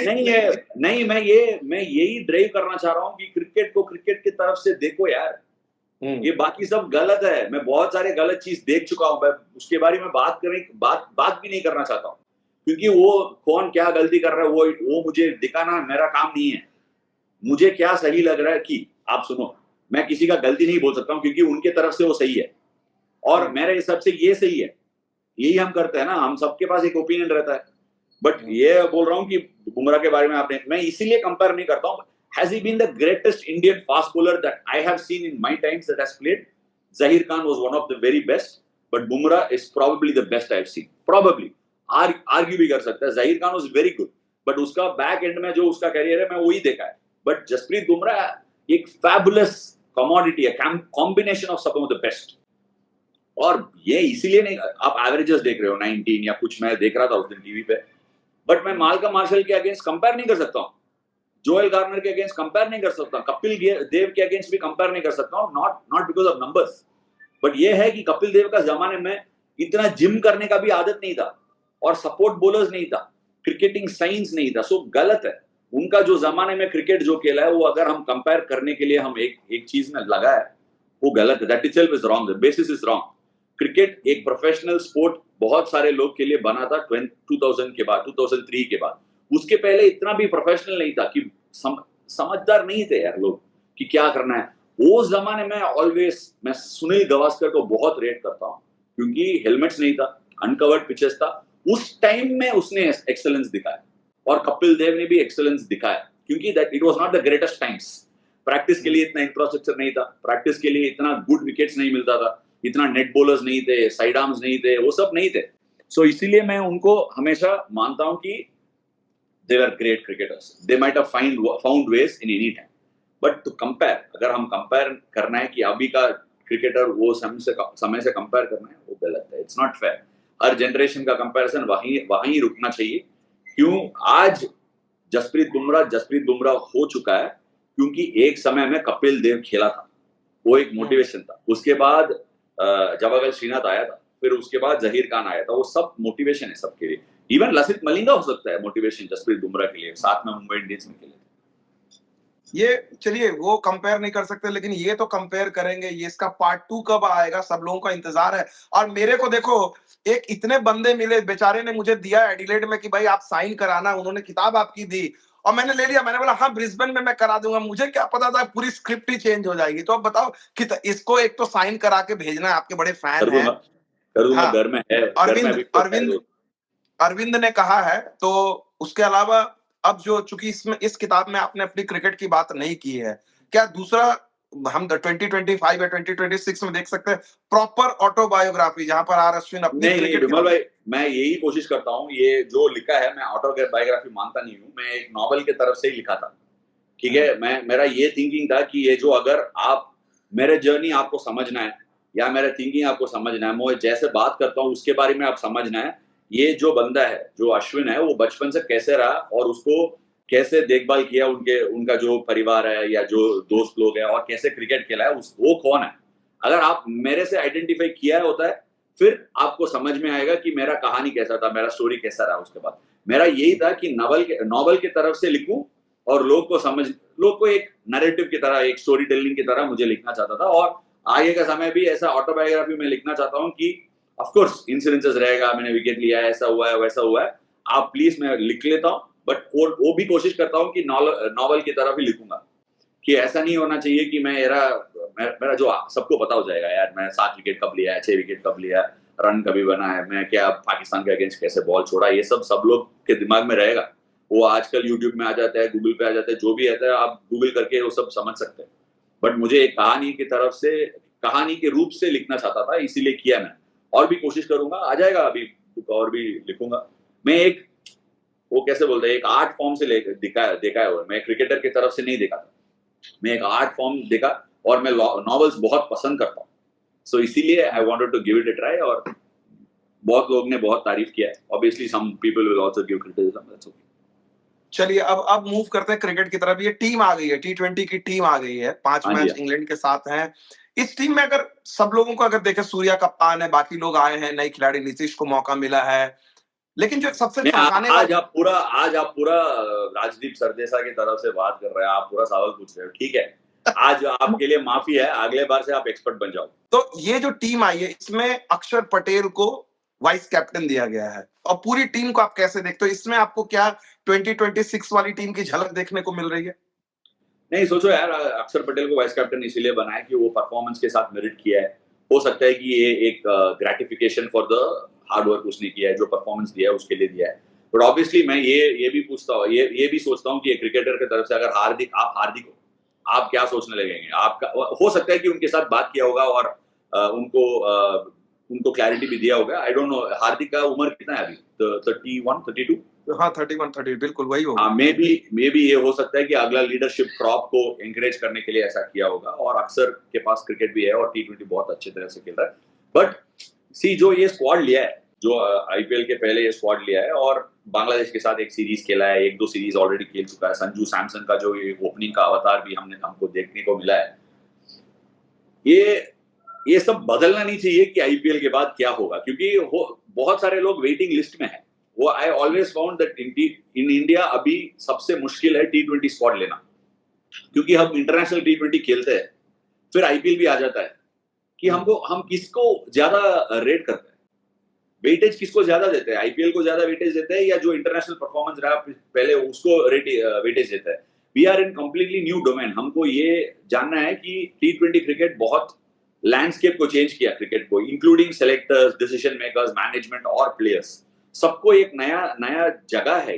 नहीं मैं यही ड्राइव करना चाह रहा हूँ कि क्रिकेट को क्रिकेट की तरफ से देखो यार, ये बाकी सब गलत है। मैं बहुत सारे गलत चीज देख चुका हूँ, मैं उसके बारे में बात भी नहीं करना चाहता हूँ, क्योंकि वो कौन क्या गलती कर रहा है वो मुझे दिखाना मेरा काम नहीं है। मुझे क्या सही लग रहा है कि आप सुनो, मैं किसी का गलती नहीं बोल सकता हूँ क्योंकि उनके तरफ से वो सही है और मेरे हिसाब से ये सही है, यही हम करते हैं ना, हम सबके पास एक ओपिनियन रहता है। बट ये बोल रहा हूँ कि बुमराह के बारे में आपने, मैं इसीलिए कंपेयर नहीं करता हूँ। Has he been the greatest Indian fast bowler that I have seen in my times that has played? Zahir Khan was one of the very best, but Bumrah is probably the best I've seen. Probably. Argue भी कर सकता है. Zahir Khan was very good, but उसका back and में जो उसका career है मैं वही देखा है. बट जसप्रीत बुमराह एक फैबुलस कमोडिटी है, कॉम्बिनेशन ऑफ सब ऑफ द बेस्ट. और ये इसीलिए नहीं, आप एवरेजेस देख रहे हो 19 या कुछ, मैं देख रहा था उस दिन टीवी पे, बट मैं माल्कम मार्शल के अगेंस्ट कंपेयर नहीं कर सकता हूँ, जोएल गार्नर के अगेंस्ट कंपेयर नहीं कर सकता हूँ, कपिल देव के अगेंस्ट भी कंपेयर नहीं कर सकता हूँ. Not because of numbers, but ये है कि कपिल देव का जमाने में इतना जिम करने का भी आदत नहीं था और सपोर्ट बॉलर्स नहीं था, क्रिकेटिंग साइंस नहीं था. सो गलत है उनका जो जमाने में क्रिकेट जो खेला है, वो अगर हम कंपेयर करने के लिए हम एक चीज में लगा है, वो गलत है. That itself is wrong, the basis is wrong. Cricket एक प्रोफेशनल स्पोर्ट बहुत सारे लोग के लिए बना था 2000 के बाद, 2003 के बाद. उसके पहले इतना भी प्रोफेशनल नहीं था कि समझदार नहीं थे यार लोग कि क्या करना है. वो जमाने में मैं सुनील गावस्कर को बहुत रेट करता हूँ, क्योंकि हेलमेट्स नहीं था, अनकवर्ड पिचेस था. उस टाइम में उसने एक्सेलेंस दिखाया, और कपिल देव ने भी एक्सेलेंस दिखाया, क्योंकि that it was not the greatest times. Practice के लिए इतना इंफ्रास्ट्रक्चर नहीं था, प्रैक्टिस के लिए इतना गुड विकेट्स नहीं मिलता था, इतना नेट बॉलर्स नहीं थे, साइड आर्म्स नहीं थे, वो सब नहीं थे. सो इसीलिए मैं उनको हमेशा मानता हूं कि they were great cricketers. They might have found ways in any time. But to compare, अगर हम कंपेयर करना है कि अभी का क्रिकेटर वो समय से कंपेयर करना है, वो गलत है. It's not fair. Her generation का कंपैरिजन वहीं रुकना चाहिए. क्यों आज जसप्रीत बुमराह हो चुका है? क्योंकि एक समय में कपिल देव खेला था, वो एक मोटिवेशन था. उसके बाद जवागल श्रीनाथ आया था, फिर उसके बाद जहीर खान आया था. वो सब मोटिवेशन है सबके लिए. इवन लसित मलिंगा हो सकता है मोटिवेशन जसप्रीत बुमराह के लिए, साथ में मुंबई इंडियंस में खेले. ये चलिए वो कंपेयर नहीं कर सकते, लेकिन ये तो कंपेयर करेंगे. ये इसका पार्ट 2 कब आएगा, सब लोगों का इंतजार है. और मेरे को देखो, एक इतने बंदे मिले, बेचारे ने मुझे दिया एडिलेड में कि भाई आप साइन कराना. उन्होंने किताब आपकी दी और मैंने ले लिया. मैंने बोला हाँ ब्रिस्बेन में मैं करा दूंगा. मुझे क्या पता था पूरी स्क्रिप्ट ही चेंज हो जाएगी. तो अब बताओ कि इसको एक तो साइन करा के भेजना है, आपके बड़े फैन हैं. कर दूंगा, हाँ, घर में है, अरविंद ने कहा है. तो उसके अलावा अब जो, चूंकि इस किताब में आपने अपनी क्रिकेट की बात नहीं की है, क्या दूसरा हम 2025 या 2026 में देख सकते हैं प्रॉपर ऑटोबायोग्राफी, जहां पर आर अश्विन अपनी क्रिकेट? विमल भाई, मैं यही कोशिश करता हूँ. ये जो लिखा है, मैं ऑटोबायोग्राफी मानता नहीं हूँ. मैं एक नॉवल के तरफ से ही लिखा था, ठीक है. मेरा ये थिंकिंग था कि ये जो, अगर आप मेरे जर्नी आपको समझना है या मेरा थिंकिंग आपको समझना है, मैं जैसे बात करता हूँ उसके बारे में आप समझना है. ये जो बंदा है, जो अश्विन है, वो बचपन से कैसे रहा और उसको कैसे देखभाल किया उनका जो परिवार है या जो दोस्त लोग हैं, और कैसे क्रिकेट खेला है, वो कौन है. अगर आप मेरे से आइडेंटिफाई किया होता है, फिर आपको समझ में आएगा कि मेरा कहानी कैसा था, मेरा स्टोरी कैसा रहा. उसके बाद मेरा यही था कि नॉवल के तरफ से लिखूं और लोग को एक नैरेटिव की तरह, एक स्टोरी टेलिंग की तरह मुझे लिखना चाहता था. और आगे का समय भी ऐसा ऑटोबायोग्राफी में लिखना चाहता हूँ कि ऑफ कोर्स इंसिडेंसेस रहेगा, मैंने विकेट लिया है, ऐसा हुआ है, वैसा हुआ है, आप प्लीज, मैं लिख लेता हूँ. बट वो भी कोशिश करता हूँ कि नॉवल की तरफ ही लिखूंगा, कि ऐसा नहीं होना चाहिए कि मेरा जो सबको पता हो जाएगा यार, मैं 7 विकेट कब लिया है, 6 विकेट कब लिया है, रन कभी बना है, मैं क्या पाकिस्तान के अगेंस्ट कैसे बॉल छोड़ा. ये सब लोग के दिमाग में रहेगा. वो आजकल यूट्यूब में आ जाता है, गूगल पे आ जाता है, जो भी आता है आप गूगल करके वो सब समझ सकते हैं. बट मुझे एक कहानी के रूप से लिखना चाहता था, इसीलिए किया मैं. और भी कोशिश करूंगा, आ जाएगा अभी और भी लिखूंगा. मैं वो कैसे बोलते हैं, एक आर्ट फॉर्म से देखा है. मैं क्रिकेटर की तरफ से नहीं देखा था, मैं एक आर्ट फॉर्म देखा, और मैं नॉवेल्स बहुत पसंद करता हूँ. सो इसीलिए I wanted to give it a try, और बहुत लोग ने बहुत तारीफ किया है. Obviously some people will also give criticism, that's okay. चलिए अब मूव करते हैं क्रिकेट की तरफ. ये टीम आ गई है, T20 की टीम आ गई है. 5 मैच इंग्लैंड के साथ हैं. इस टीम में अगर सब लोगों को अगर देखें, सूर्या कप्तान है, बाकी लोग आए हैं, नए खिलाड़ी, नीतीश को मौका मिला है, लेकिन जो सबसे आज आप पूरा राजदीप सरदेसा की तरफ से बात कर रहे हैं, आप पूरा सवाल पूछ रहे हो, ठीक है. आज आपके लिए माफी है, अगले बार से आप एक्सपर्ट बन जाओ. तो ये जो टीम आई है, इसमें अक्षर पटेल को वाइस कैप्टन दिया गया है, और पूरी टीम को आप कैसे देखते हो? इसमें आपको क्या 2026 वाली टीम की झलक देखने को मिल रही है? नहीं, सोचो यार, अक्षर पटेल को वाइस कैप्टन इसीलिए बनाया कि वो परफॉर्मेंस के साथ मेरिट किया है. हो सकता है कि ये एक gratification for the hard work उसने किया है, जो परफॉर्मेंस दिया है उसके लिए दिया है. बट ऑब्वियसली मैं ये भी पूछता हूँ, ये भी सोचता हूँ कि एक क्रिकेटर की तरफ से अगर हार्दिक हो, आप क्या सोचने लगेंगे? आपका हो सकता है कि उनके साथ बात किया होगा और उनको क्लैरिटी भी दिया होगा। आई डोंट नो हार्दिक का उम्र कितना है अभी, 31 32? हाँ 31-30 बिल्कुल वही होगा। हाँ, मे बी ये हो सकता है कि अगला लीडरशिप क्रॉप को एनकरेज करने के लिए ऐसा किया होगा, और अक्सर के पास क्रिकेट भी है और T20 बहुत अच्छी तरह से खेल रहा है। बट सी जो ये स्क्वाड लिया है, जो आईपीएल के पहले ये स्क्वाड लिया है और बांग्लादेश के साथ एक सीरीज खेला है, 1-2 सीरीज ऑलरेडी खेल चुका है, संजू सैमसन का जो ये ओपनिंग का अवतार भी हमको देखने को मिला है, ये सब बदलना नहीं चाहिए कि आईपीएल के बाद क्या होगा, क्योंकि बहुत सारे लोग वेटिंग लिस्ट में हैं। वो I always found that in India अभी सबसे मुश्किल है T20 स्क्वाड लेना, क्योंकि हम इंटरनेशनल T20 खेलते हैं, फिर आईपीएल भी आ जाता है कि हम किसको ज्यादा रेट करते हैं, वेटेज किसको ज्यादा देते हैं, आईपीएल को ज्यादा वेटेज देते हैं या जो इंटरनेशनल परफॉर्मेंस रहा पहले उसको वेटेज देता है। We are in completely new domain. हमको ये जानना है कि T20 क्रिकेट बहुत लैंडस्केप को चेंज किया, क्रिकेट को, including selectors, decision makers, management और प्लेयर्स, सबको एक नया जगह है।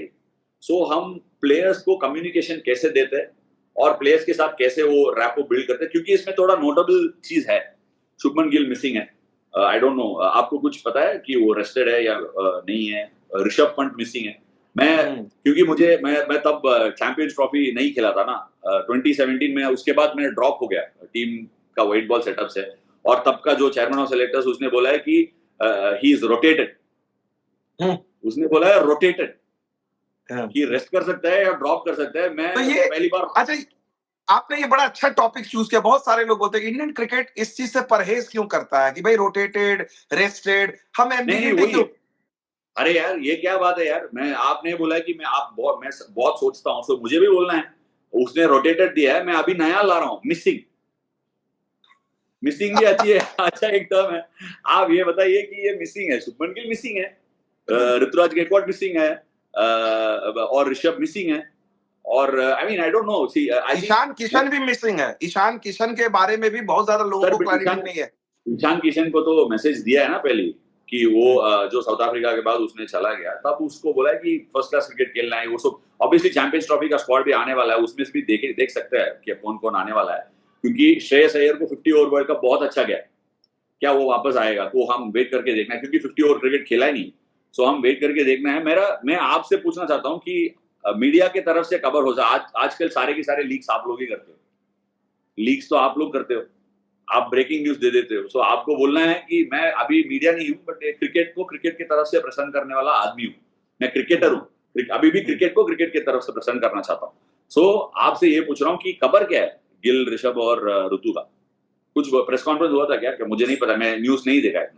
सो हम प्लेयर्स को कम्युनिकेशन कैसे देते हैं और प्लेयर्स के साथ कैसे वो रैपो बिल्ड करते हैं, क्योंकि इसमें थोड़ा नोटेबल चीज है, शुभमन गिल मिसिंग है। आई डोंट नो आपको कुछ पता है कि वो रेस्टेड है या नहीं है। ऋषभ पंत मिसिंग है। क्योंकि मैं तब चैंपियंस ट्रॉफी नहीं खेला था ना 2017 में, उसके बाद मैं ड्रॉप हो गया टीम का व्हाइट बॉल सेटअप से, और तब का जो चेयरमैन ऑफ सेलेक्टर्स उसने बोला है कि ही इज रोटेटेड, उसने बोला है रोटेटेड कि रेस्ट कर सकता है या ड्रॉप कर सकता है। मैं तो ये पहली बार अच्छा, आपने ये बड़ा अच्छा टॉपिक चूज किया। बहुत सारे लोग बोलते हैं कि इंडियन क्रिकेट इस चीज से परहेज क्यों करता है कि भाई रोटेटेड, रेस्टेड, हम एम्बिगुइटी क्यों? अरे यार ये क्या बात है यार, आपने बोला है कि मैं बहुत सोचता हूँ, तो मुझे भी बोलना है। उसने रोटेटेड दिया है, मैं अभी नया ला रहा हूँ, मिसिंग भी अच्छी है। अच्छा एक टर्म है। आप ये बताइए कि ये मिसिंग है, शुभमन गिल मिसिंग है, ऋतुराज गायकवाड मिसिंग है, और ऋषभ मिसिंग है, और I mean I don't know, see Ishan Kishan भी मिसिंग है। ईशान किशन के बारे में भी बहुत ज्यादा लोगों को क्लैरिटी नहीं है। ईशान किशन को तो मैसेज दिया है ना पहले कि वो जो साउथ अफ्रीका के बाद उसने चला गया, तब उसको बोला है कि फर्स्ट क्लास क्रिकेट खेलना है। वो सब ऑब्वियसली चैंपियंस ट्रॉफी का स्क्वाड भी आने वाला है, उसमें से भी देख सकते हैं कि कौन कौन आने वाला है, क्योंकि श्रेयस अय्यर को 50 ओवर वर्ल्ड कप बहुत अच्छा गया, क्या वो वापस आएगा, तो हम वेट करके देखना है, क्योंकि 50 ओवर क्रिकेट खेला ही नहीं। सो हम वेट करके देखना है। मैं आपसे पूछना चाहता हूँ कि मीडिया की तरफ से खबर हो जाए, आजकल सारे के सारे लीक्स आप लोग ही करते हो, लीक्स तो आप लोग करते हो, आप ब्रेकिंग न्यूज दे देते हो। सो आपको बोलना है कि मैं अभी मीडिया नहीं हूँ, बट क्रिकेट को क्रिकेट की तरफ से प्रसन्न करने वाला आदमी हूँ, मैं क्रिकेटर हूँ, अभी भी क्रिकेट को क्रिकेट की तरफ से प्रसन्न करना चाहता हूँ। सो आपसे ये पूछ रहा हूँ कि खबर क्या है गिल, ऋषभ और ऋतु का? कुछ प्रेस कॉन्फ्रेंस हुआ था क्या? मुझे नहीं पता, मैं न्यूज नहीं देखा इतना।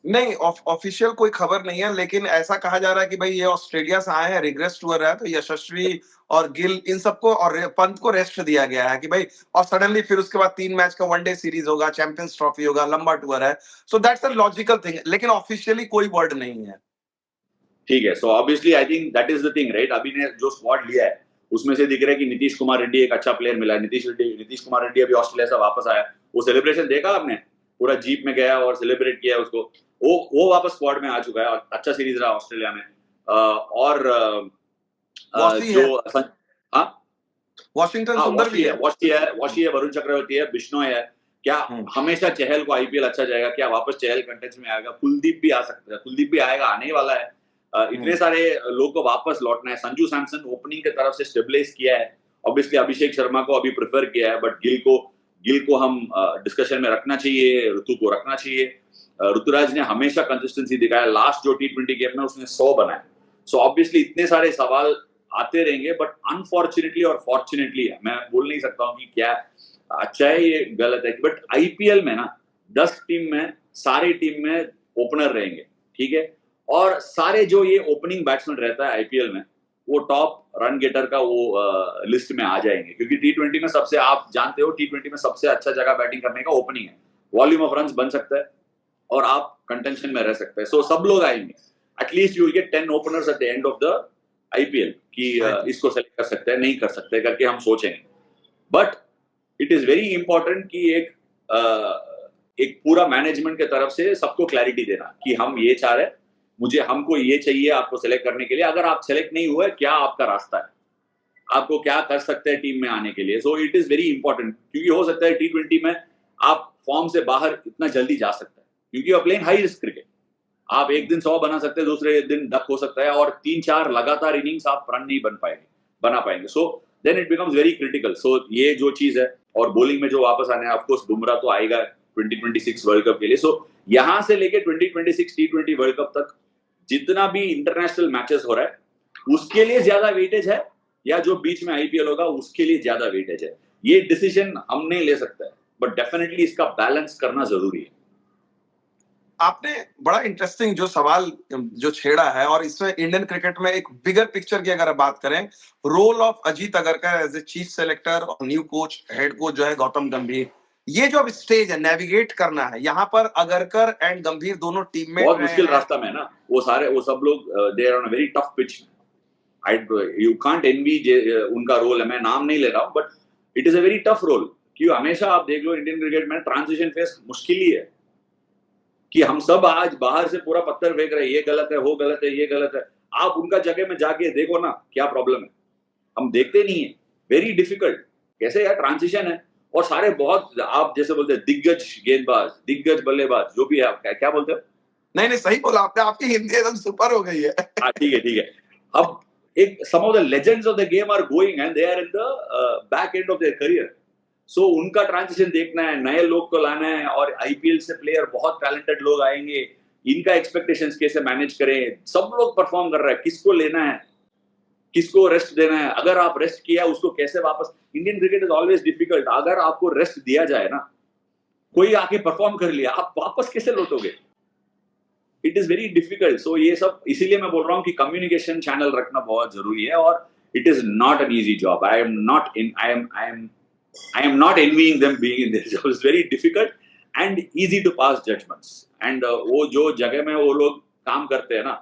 नहीं, ऑफिशियल कोई खबर नहीं है, लेकिन ऐसा कहा जा रहा है कि भाई ये ऑस्ट्रेलिया से आए हैं, रिग्रेस टूर है, तो यशस्वी और गिल इन सबको और पंत को रेस्ट दिया गया है कि भाई, और सडनली फिर उसके बाद 3 मैच का वनडे सीरीज होगा, चैंपियंस ट्रॉफी होगा, लंबा टूर है। So that's a logical thing, लेकिन ऑफिशियली कोई वर्ड नहीं है। ठीक है, so obviously I think that is the thing, right? अभी ने जो स्क्वाड लिया है उसमें से दिख रहा है कि नीतीश कुमार रेड्डी एक अच्छा प्लेयर मिला है। नीतीश कुमार रेड्डी अभी ऑस्ट्रेलिया से वापस आया, वो सेलिब्रेशन देखा आपने? पूरा जीप में गया और सेलिब्रेट किया उसको। वो वापस स्क्वाड में आ चुका है और अच्छा सीरीज रहा ऑस्ट्रेलिया में। और जो हाँ, वॉशिंगटन सुंदर भी है, वॉशी है, वरुण चक्रवर्ती है, बिश्नोई है। क्या हमेशा चहल को आईपीएल अच्छा जाएगा? क्या वापस चहल कंटेंट्स में आएगा? कुलदीप भी आ सकता है, कुलदीप भी आएगा, आने ही वाला है। इतने सारे लोग को वापस लौटना है। संजू सैमसन ओपनिंग की तरफ से स्टेबलाइज किया है, ऑब्वियसली अभिषेक शर्मा को अभी प्रेफर किया है, बट गिल को हम डिस्कशन में रखना चाहिए, ऋतु को रखना चाहिए। ऋतुराज ने हमेशा कंसिस्टेंसी दिखाया, लास्ट जो T20 गेम में उसने 100 बनाए। सो ऑब्वियसली इतने सारे सवाल आते रहेंगे, बट अनफॉर्चुनेटली और फॉर्चुनेटली मैं बोल नहीं सकता हूँ कि क्या अच्छा है ये गलत है, बट आईपीएल में ना 10 टीम में सारे टीम में ओपनर रहेंगे, ठीक है? और सारे जो ये ओपनिंग बैट्समैन रहता है आईपीएल में, वो टॉप रन गेटर का वो लिस्ट में आ जाएंगे, क्योंकि T20 में सबसे, आप जानते हो, T20 में सबसे अच्छा जगह बैटिंग करने का ओपनिंग है। वॉल्यूम ऑफ रन्स बन सकता है और आप कंटेंशन में रह सकते हैं। सो सब लोग आएंगे, at least you will get 10 openers at the end of the IPL कि इसको सेलेक्ट कर सकते हैं, नहीं कर सकते करके हम सोचेंगे। But it is very important कि एक पूरा मैनेजमेंट के तरफ से सबको क्लैरिटी देना कि हम ये चाह रहे हैं, हमको ये चाहिए आपको सेलेक्ट करने के लिए। अगर आप सेलेक्ट नहीं हुए, क्या आपका रास्ता है, आपको क्या कर सकते हैं टीम में आने के लिए। So it is very important, क्योंकि हो सकता है T20 में आप फॉर्म से बाहर इतना जल्दी जा सकता है, क्योंकि you are playing high risk cricket. आप एक दिन 100 बना सकते हैं, दूसरे दिन डक हो सकता है, और 3-4 लगातार इनिंग्स आप रन नहीं बना पाएंगे। So then it becomes very critical. So ये जो चीज है, और बॉलिंग में जो वापस आने, ऑफ कोर्स बुमराह तो आएगा 2026 वर्ल्ड कप के लिए। सो यहां से लेके 2026 T20 वर्ल्ड कप तक जितना भी इंटरनेशनल मैचेस हो रहा है, उसके लिए ज्यादा वेटेज है, या जो बीच में आईपीएल होगा उसके लिए ज्यादा वेटेज है, ये डिसीजन हम नहीं ले सकते हैं, बट डेफिनेटली इसका बैलेंस करना जरूरी है। आपने बड़ा इंटरेस्टिंग जो सवाल जो छेड़ा है, और इसमें इंडियन क्रिकेट में एक बिगर पिक्चर की अगर बात करें, role of Ajit Agarkar as a chief selector और न्यू कोच, हेड कोच जो है गौतम गंभीर, ये जो अब स्टेज है नेविगेट करना है, यहाँ पर अगरकर एंड गंभीर दोनों टीममेट बहुत मुश्किल रास्ता में है ना, वो सब लोग they are on a very tough pitch. You can't envy उनका रोल है, मैं नाम नहीं ले रहा हूं, but it is a very tough role. क्यों, हमेशा आप देख लो इंडियन क्रिकेट में ट्रांजिशन फेस मुश्किल ही है, कि हम सब आज बाहर से पूरा पत्थर फेंक रहे हैं, ये गलत है, वो गलत है, ये गलत है। आप उनका जगह में जाके देखो ना क्या प्रॉब्लम है, हम देखते नहीं है। वेरी डिफिकल्ट, कैसे यार ट्रांजिशन है, और सारे बहुत, आप जैसे बोलते हैं दिग्गज गेंदबाज, दिग्गज बल्लेबाज, जो भी है, आप क्या बोलते हो? नहीं सही बोला आपने, आपकी हिंदी एकदम सुपर हो गई है। हाँ ठीक है। अब एक some of the legends of the game are going and they are in the back end of their career. So उनका ट्रांजिशन देखना है, नए लोग को लाना है, और आईपीएल से प्लेयर बहुत टैलेंटेड लोग आएंगे, इनका एक्सपेक्टेशंस कैसे मैनेज करें। सब लोग परफॉर्म कर रहा है, किसको लेना है, किसको रेस्ट देना है, अगर आप रेस्ट किया उसको कैसे वापस। Indian cricket is always difficult, अगर आपको रेस्ट दिया जाए ना, कोई आके परफॉर्म कर लिया, आप वापस कैसे लौटोगे? It is very difficult. So ये सब इसीलिए मैं बोल रहा हूँ कि कम्युनिकेशन चैनल रखना बहुत जरूरी है, और it is not an easy job. I am not envying them being in this job. It's very difficult and easy to pass judgments. And वो जो जगह में वो लोग काम करते हैं ना,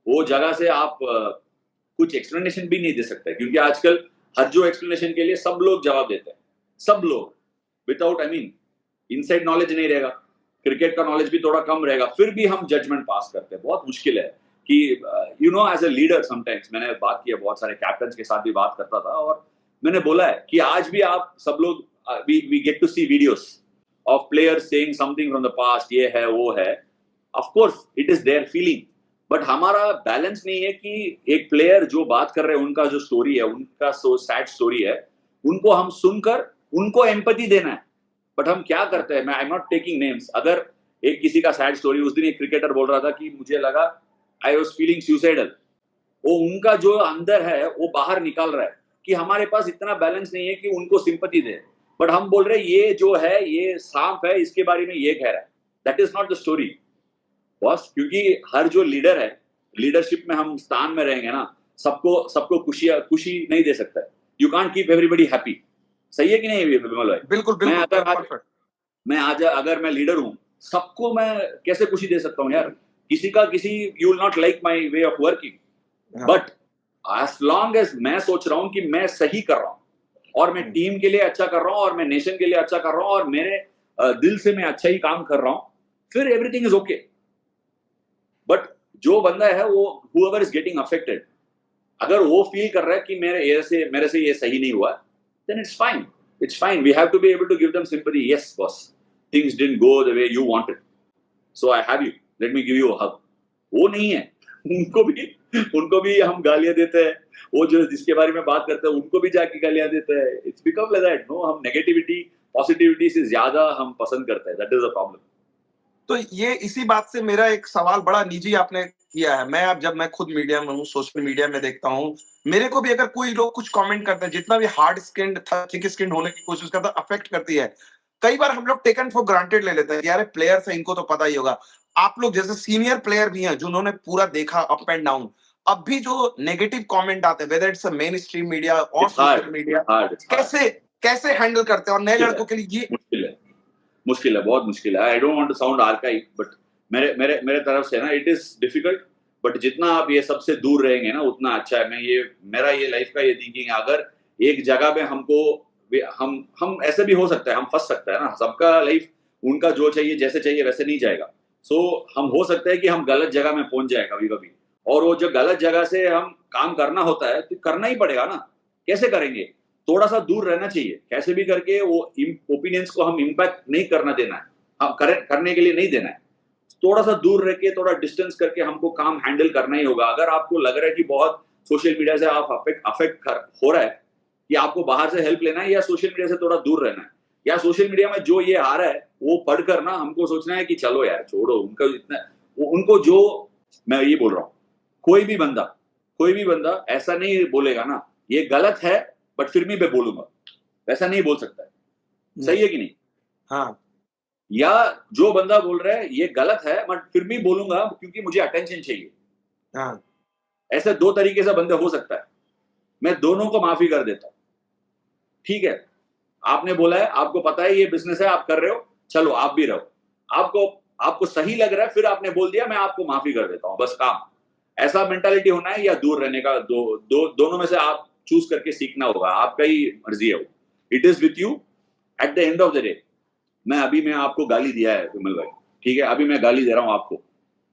वो जगह से आप कुछ एक्सप्लेनेशन भी नहीं दे सकते, क्योंकि आजकल हर जो एक्सप्लेनेशन के लिए सब लोग जवाब देते हैं, सब लोग, विदाउट इनसाइड नॉलेज नहीं रहेगा, क्रिकेट का नॉलेज भी थोड़ा कम रहेगा, फिर भी हम जजमेंट पास करते हैं। बहुत मुश्किल है कि एज अ लीडर समटाइम्स, मैंने बात की है, बहुत सारे कैप्टन के साथ भी बात करता था, और मैंने बोला है कि आज भी आप सब लोग, we get to see videos of players saying something from the past, ये है वो है, of course it is their feeling, बट हमारा बैलेंस नहीं है कि एक प्लेयर जो बात कर रहे हैं, उनका जो स्टोरी है, उनका सो सैड स्टोरी है, उनको हम सुनकर उनको एम्पैथी देना है। बट हम क्या करते हैं, आई एम नॉट टेकिंग नेम्स, अगर एक किसी का सैड स्टोरी, उस दिन एक क्रिकेटर बोल रहा था कि मुझे लगा, आई वाज फीलिंग सुसाइडल, वो उनका जो अंदर है वो बाहर निकाल रहा है, कि हमारे पास इतना बैलेंस नहीं है कि उनको सिंपैथी दे, बट हम बोल रहे हैं ये जो है, ये सांप है, इसके बारे में ये कह रहा है। That is not the story boss, क्योंकि हर जो लीडर है, लीडरशिप में हम स्थान में रहेंगे ना, सबको खुशी नहीं दे सकता है। You can't keep everybody happy. सही है कि नहीं विमल भाई? बिल्कुल। अगर मैं लीडर हूं, सबको मैं कैसे खुशी दे सकता हूं यार? किसी you will not like my way of working, but as long as मैं सोच रहा हूं कि मैं सही कर रहा हूं, और मैं टीम के लिए अच्छा कर रहा हूं, और मैं नेशन के लिए अच्छा कर रहा हूं, और मेरे दिल से मैं अच्छा ही काम कर रहा हूं, फिर एवरीथिंग इज ओके। बट जो बंदा है, वो whoever is getting affected, अगर वो फील कर रहा है कि मेरे से ये सही नहीं हुआ, then it's fine. We have to be able to give them sympathy. Yes boss, things didn't go the way you wanted, so I have you, let me give you a hug. वो नहीं है, उनको भी हम गालियां देते हैं, वो जो जिसके बारे में बात करते हैं उनको भी जाके गालियां देते हैं। It's become like that. No, हम नेगेटिविटी पॉजिटिविटी से ज्यादा हम पसंद करते हैं। That is a problem. तो ये इसी बात से मेरा एक सवाल बड़ा निजी आपने किया है। जब मैं खुद मीडिया में हूँ, सोशल मीडिया में देखता हूँ, मेरे को भी अगर कोई लोग कुछ कमेंट करते हैं, जितना भी हार्ड स्किन्ड थिक स्किन्ड होने की कोशिश करता है, अफेक्ट करती है। कई बार हम लोग टेकन फॉर ग्रांटेड ले लेते हैं, यार प्लेयर्स है, इनको तो पता ही होगा। आप लोग जैसे सीनियर प्लेयर भी हैं, जिन्होंने पूरा देखा अप एंड डाउन, अब भी जो नेगेटिव कमेंट आते हैं, whether it's a main stream media और सोशल मीडिया, कैसे हैंडल करते हैं? और नए लड़कों के लिए ये मुश्किल है, बहुत मुश्किल है। I don't want to sound archive, बट मेरे तरफ से ना, इट इज डिफिकल्ट, बट जितना आप ये सबसे दूर रहेंगे ना, उतना अच्छा है। मेरा ये लाइफ का ये थिंकिंग है, अगर एक जगह पे हम ऐसे भी हो सकता है, हम फंस सकता है ना। सबका लाइफ उनका जो चाहिए, जैसे चाहिए वैसे नहीं जाएगा। सो हम हो सकता है कि हम गलत जगह में पहुंच जाए कभी, और वो जो गलत जगह से हम काम करना होता है, तो करना ही पड़ेगा ना। कैसे करेंगे? थोड़ा सा दूर रहना चाहिए, कैसे भी करके वो ओपिनियंस को हम इम्पैक्ट नहीं करना देना है। हम करने के लिए नहीं देना है। थोड़ा सा दूर रह के, थोड़ा डिस्टेंस करके हमको काम हैंडल करना ही होगा। अगर आपको लग रहा है कि बहुत सोशल मीडिया से आप अफेक्ट हो रहा है, कि आपको बाहर से हेल्प लेना है या सोशल मीडिया से थोड़ा दूर रहना है, या सोशल मीडिया में जो ये आ रहा है वो पढ़कर ना हमको सोचना है कि चलो यार छोड़ो उनका, इतना उनको जो, मैं ये बोल रहा हूँ, कोई भी बंदा ऐसा नहीं बोलेगा ना ये गलत है बट फिर भी मैं बोलूंगा, ऐसा नहीं बोल सकता है। सही है कि नहीं? हाँ, या जो बंदा बोल रहा है ये गलत है बट फिर भी बोलूंगा क्योंकि मुझे अटेंशन चाहिए, हाँ, ऐसे दो तरीके से बंदे हो सकता है। मैं दोनों को माफी कर देता हूं। ठीक है, आपने बोला है, आपको पता है ये बिजनेस है, आप कर रहे हो, चलो आप भी रहो। आपको आपको सही लग रहा है, फिर आपने बोल दिया मैं आपको माफी कर देता हूं, बस काम। ऐसा मेंटालिटी होना है या दूर रहने का, दोनों में से आप चूज करके सीखना होगा, आपका ही मर्जी है वो। It is with you at the end of the day. मैं आपको गाली दिया है विमल भाई, ठीक है, अभी मैं गाली दे रहा हूं आपको,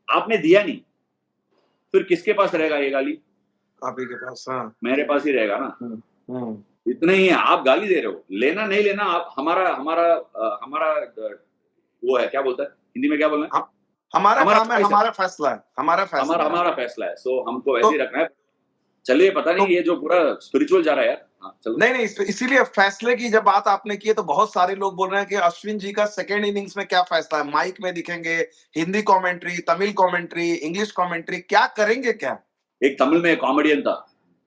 आपने दिया नहीं, फिर किसके पास रहेगा ये गाली? आप ही के पास। हाँ। मेरे पास ही रहेगा ना। इतना ही है, आप गाली दे रहे हो, लेना नहीं लेना आप हमारा हमारा हमारा वो है, क्या बोलता है हिंदी में, क्या बोलना है, हमारा काम है, choice हमारा फैसला है, हमारा फैसला है। हमारा फैसला है। सो हमको तो वैसे ही रखना है। चलिए, पता तो नहीं ये जो पूरा स्पिरिचुअल जा रहा है यार। हाँ, चलो। नहीं, इसीलिए फैसले की जब बात आपने की है तो बहुत सारे लोग बोल रहे हैं कि अश्विन जी का सेकंड इनिंग्स में क्या फैसला है? माइक में दिखेंगे, Hindi commentary, Tamil commentary, English commentary, क्या करेंगे क्या? एक तमिल में कॉमेडियन था,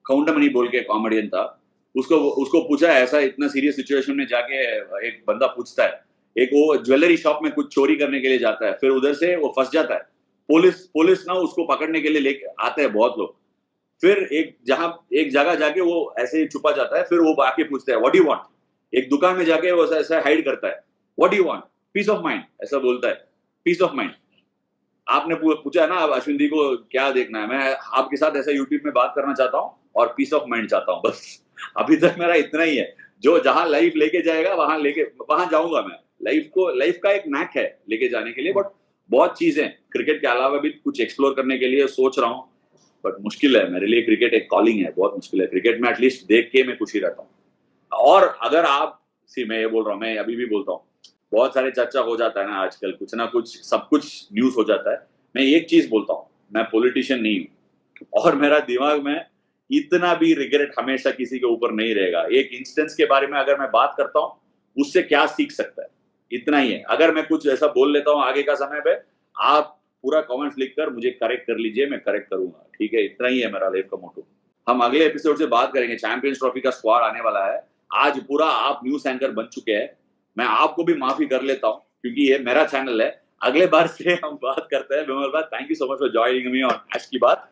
कौंडमणि बोल के कॉमेडियन था। उसको उसको पूछा है ऐसा, इतना सीरियस सिचुएशन में जाके एक बंदा पूछता है, एक वो ज्वेलरी शॉप में कुछ चोरी करने के लिए जाता है, फिर उधर से वो फंस जाता है। पुलिस ना उसको पकड़ने के लिए लेके आते हैं बहुत लोग। फिर एक जगह जाके वो ऐसे ही छुपा जाता है, फिर वो आके पूछता है व्हाट डू यू वांट। एक दुकान में जाके वो ऐसा हाइड करता है, what do you want, peace of mind, ऐसा बोलता है, पीस ऑफ माइंड। आपने पूछा ना अब अश्विन जी को क्या देखना है, मैं आपके साथ ऐसा यूट्यूब में बात करना चाहता हूँ और पीस ऑफ माइंड चाहता हूँ, बस। अभी तक मेरा इतना ही है। जो जहां लाइफ लेके जाएगा वहां जाऊंगा मैं। लाइफ का एक नैक है लेके जाने के लिए, बट बहुत चीजें क्रिकेट के अलावा भी कुछ एक्सप्लोर करने के लिए सोच रहा हूँ। बट मुश्किल है मेरे लिए, क्रिकेट एक कॉलिंग है, बहुत मुश्किल है। क्रिकेट में एटलीस्ट देख के मैं खुशी रहता हूँ। और अगर आप मैं ये बोल रहा हूँ, मैं अभी भी बोलता हूँ, बहुत सारे चर्चा हो जाता है ना आजकल, कुछ ना कुछ सब कुछ न्यूज हो जाता है। मैं एक चीज बोलता हूँ, मैं पॉलिटिशियन नहीं हूँ और मेरा दिमाग में इतना भी रिग्रेट हमेशा किसी के ऊपर नहीं रहेगा। एक इंस्टेंस के बारे में अगर मैं बात करता हूँ, उससे क्या सीख सकता है, इतना ही है। अगर मैं कुछ ऐसा बोल लेता हूँ आगे का समय पे, आप पूरा कमेंट्स लिखकर मुझे करेक्ट कर लीजिए, मैं करेक्ट करूंगा, ठीक है? इतना ही है मेरा लाइफ का मोटो। हम अगले एपिसोड से बात करेंगे, चैंपियंस ट्रॉफी का स्क्वाड आने वाला है। आज पूरा आप न्यूज एंकर बन चुके हैं, मैं आपको भी माफी कर लेता हूँ क्योंकि ये मेरा चैनल है। अगले बार से हम बात करते हैं। विमल भाई, thank you so much for joining me on आज की बात।